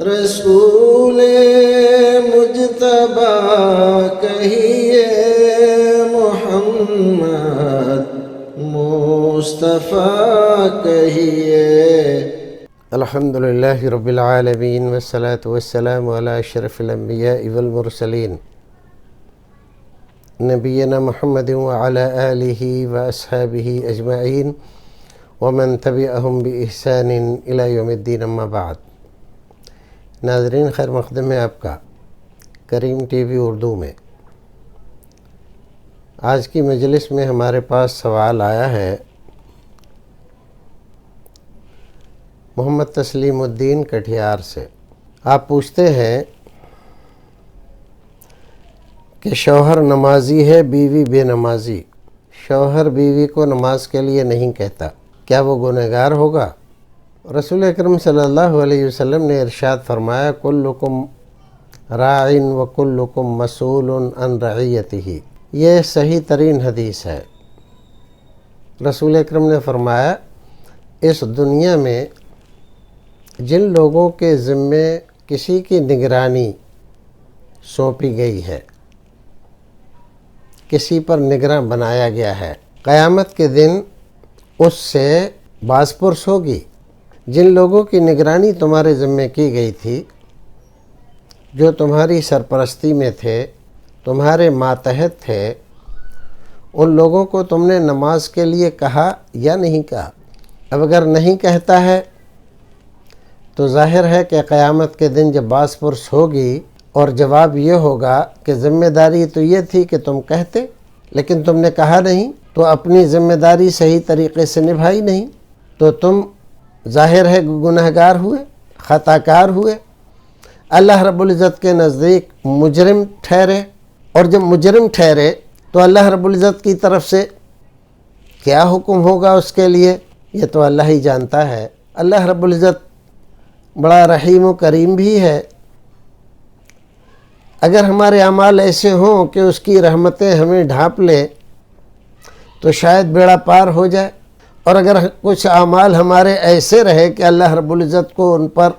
رسول مجتبی کہیے محمد مصطفیٰ کہیے۔ الحمدللہ رب العالمین والصلاة والسلام علی اشرف الانبیاء والمرسلین نبینا محمد وعلی آلہ واصحابہ اجمعین ومن تبعہم بإحسان الی یوم الدین، اما بعد۔ ناظرین، خیر مقدم ہے آپ کا کریم ٹی وی اردو میں۔ آج کی مجلس میں ہمارے پاس سوال آیا ہے محمد تسلیم الدین کٹھیار سے۔ آپ پوچھتے ہیں کہ شوہر نمازی ہے، بیوی بے نمازی، شوہر بیوی کو نماز کے لیے نہیں کہتا، کیا وہ گنہگار ہوگا؟ رسول اکرم صلی اللہ علیہ وسلم نے ارشاد فرمایا، کلکم راع وکلکم مسئول عن رعیتہ۔ یہ صحیح ترین حدیث ہے۔ رسول اکرم نے فرمایا، اس دنیا میں جن لوگوں کے ذمے کسی کی نگرانی سونپی گئی ہے، کسی پر نگراں بنایا گیا ہے، قیامت کے دن اس سے باز پرس ہوگی۔ جن لوگوں کی نگرانی تمہارے ذمے کی گئی تھی، جو تمہاری سرپرستی میں تھے، تمہارے ماتحت تھے، ان لوگوں کو تم نے نماز کے لیے کہا یا نہیں کہا؟ اب اگر نہیں کہتا ہے تو ظاہر ہے کہ قیامت کے دن جب باز پرس ہوگی اور جواب یہ ہوگا کہ ذمہ داری تو یہ تھی کہ تم کہتے، لیکن تم نے کہا نہیں، تو اپنی ذمہ داری صحیح طریقے سے نبھائی نہیں، تو تم ظاہر ہے گنہگار ہوئے، خطا کار ہوئے، اللہ رب العزت کے نزدیک مجرم ٹھہرے۔ اور جب مجرم ٹھہرے تو اللہ رب العزت کی طرف سے کیا حکم ہوگا اس کے لیے، یہ تو اللہ ہی جانتا ہے۔ اللہ رب العزت بڑا رحیم و کریم بھی ہے۔ اگر ہمارے اعمال ایسے ہوں کہ اس کی رحمتیں ہمیں ڈھانپ لیں تو شاید بیڑا پار ہو جائے، اور اگر کچھ اعمال ہمارے ایسے رہے کہ اللہ رب العزت کو ان پر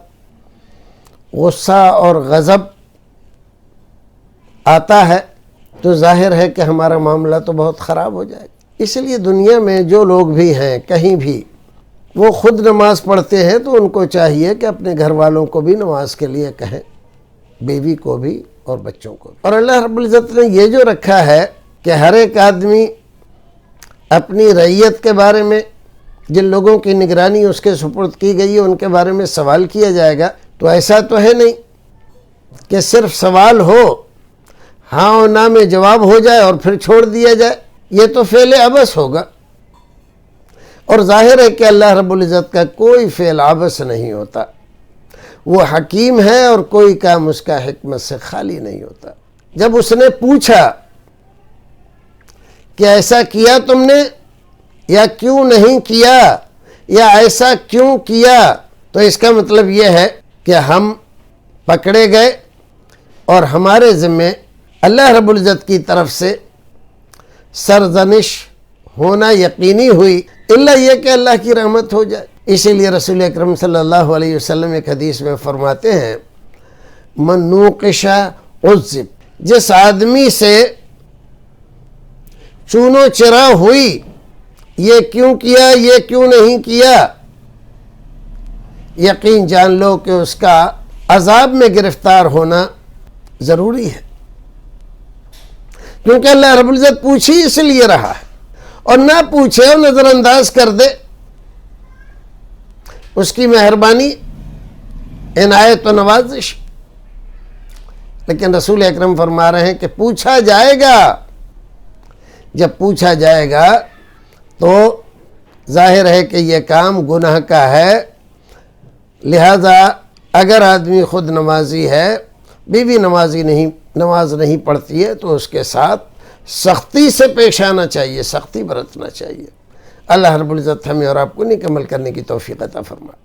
غصہ اور غضب آتا ہے تو ظاہر ہے کہ ہمارا معاملہ تو بہت خراب ہو جائے گا۔ اس لیے دنیا میں جو لوگ بھی ہیں کہیں بھی، وہ خود نماز پڑھتے ہیں تو ان کو چاہیے کہ اپنے گھر والوں کو بھی نماز کے لیے کہیں، بیوی کو بھی اور بچوں کو بھی۔ اور اللہ رب العزت نے یہ جو رکھا ہے کہ ہر ایک آدمی اپنی رعیت کے بارے میں، جن لوگوں کی نگرانی اس کے سپرد کی گئی ہے، ان کے بارے میں سوال کیا جائے گا، تو ایسا تو ہے نہیں کہ صرف سوال ہو، ہاں اور نہ میں جواب ہو جائے اور پھر چھوڑ دیا جائے، یہ تو فعل عبث ہوگا۔ اور ظاہر ہے کہ اللہ رب العزت کا کوئی فعل عبث نہیں ہوتا، وہ حکیم ہے اور کوئی کام اس کا حکمت سے خالی نہیں ہوتا۔ جب اس نے پوچھا کہ ایسا کیا تم نے یا کیوں نہیں کیا، یا ایسا کیوں کیا، تو اس کا مطلب یہ ہے کہ ہم پکڑے گئے اور ہمارے ذمے اللہ رب العزت کی طرف سے سرزنش ہونا یقینی ہوئی، الا یہ کہ اللہ کی رحمت ہو جائے۔ اسی لیے رسول اکرم صلی اللہ علیہ وسلم ایک حدیث میں فرماتے ہیں، من نوقش عذب، جس آدمی سے چونو چرا ہوئی، یہ کیوں کیا، یہ کیوں نہیں کیا، یقین جان لو کہ اس کا عذاب میں گرفتار ہونا ضروری ہے، کیونکہ اللہ رب العزت پوچھی اس لیے رہا ہے، اور نہ پوچھے اور نظر انداز کر دے، اس کی مہربانی، عنایت و نوازش۔ لیکن رسول اکرم فرما رہے ہیں کہ پوچھا جائے گا، جب پوچھا جائے گا تو ظاہر ہے کہ یہ کام گناہ کا ہے، لہذا اگر آدمی خود نمازی ہے، بیوی نماز نہیں پڑھتی ہے، تو اس کے ساتھ سختی سے پیش آنا چاہیے، سختی برتنا چاہیے۔ اللہ رب العزت ہمیں اور آپ کو نیک عمل کرنے کی توفیق عطا فرمائے۔